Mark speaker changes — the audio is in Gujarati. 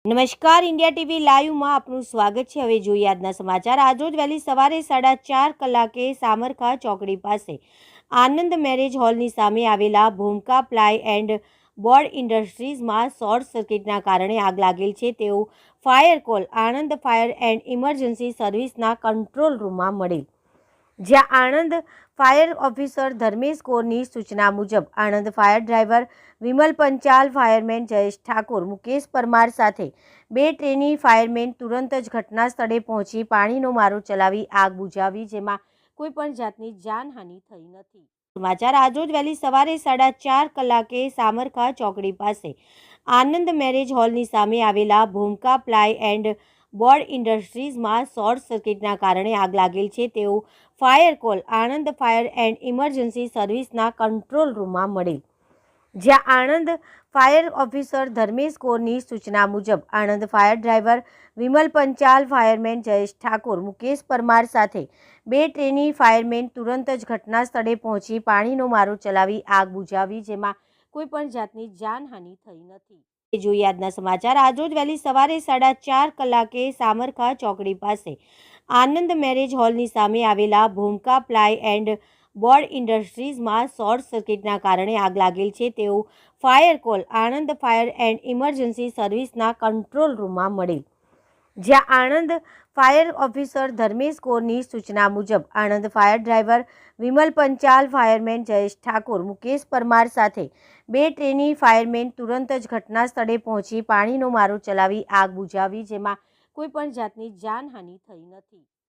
Speaker 1: નમસ્કાર, ઇન્ડિયા ટીવી લાઈવમાં આપનું સ્વાગત છે। હવે જોઈએ આજના સમાચાર। આજરોજ વહેલી સવારે 4:30 કલાકે સામરખા ચોકડી પાસે આનંદ મેરેજ હોલની સામે આવેલા ભૂમકા પ્લાય એન્ડ બોર્ડ ઇન્ડસ્ટ્રીઝમાં શોર્ટ સર્કિટના કારણે આગ લાગેલ છે તેવો fire call Anand fire and emergency સર્વિસના કંટ્રોલ રૂમમાં મળેલ, જ્યાં આણંદ ફાયર ઓફિસર ધર્મેશ કોરની સૂચના મુજબ Anand fire driver Vimal Panchal, fireman Jayesh Thakor, Mukesh Parmar સાથે 2 ટ્રેની ફાયરમેન તુરંત જ ઘટના સ્થળે પહોંચી પાણીનો મારો ચલાવી આગ બુઝાવી, જેમાં કોઈપણ જાતની જાનહાનિ થઈ નથી। સમાચાર। આજરોજ વહેલી સવારે 4:30 કલાકે સામરખા ચોકડી પાસે આનંદ મેરેજ હોલની સામે આવેલા ભૂમકા પ્લાય એન્ડ બોર્ડ ઇન્ડસ્ટ્રીઝમાં શોર્ટ સર્કિટના કારણે આગ લાગેલ છે તેવો fire call Anand fire and emergency સર્વિસના કંટ્રોલ રૂમમાં મળેલ, જ્યાં આણંદ ફાયર ઓફિસર ધર્મેશ કોરની સૂચના મુજબ Anand fire driver Vimal Panchal, fireman Jayesh Thakor, Mukesh Parmar સાથે 2 ટ્રેની ફાયરમેન તુરંત જ ઘટના સ્થળે પહોંચી પાણીનો મારો ચલાવી આગ બુઝાવી, જેમાં કોઈપણ જાતની જાનહાનિ થઈ નથી। જોઈએ આજના સમાચાર। આજરોજ વહેલી સવારે 4:30 કલાકે સામરખા ચોકડી પાસે આનંદ મેરેજ હોલની સામે આવેલા ભૂમકા પ્લાય એન્ડ બોર્ડ ઇન્ડસ્ટ્રીઝમાં શોર્ટ સર્કિટના કારણે આગ લાગેલ છે તેવો fire call Anand fire and emergency સર્વિસના કંટ્રોલ રૂમમાં મળેલ, જ્યાં આણંદ ફાયર ઓફિસર ધર્મેશ કોરની સૂચના મુજબ Anand fire driver Vimal Panchal, fireman Jayesh Thakor, Mukesh Parmar સાથે 2 ટ્રેની ફાયરમેન તુરંત જ ઘટના સ્થળે પહોંચી પાણીનો મારો ચલાવી આગ બુઝાવી, જેમાં કોઈપણ જાતની જાનહાનિ થઈ નથી।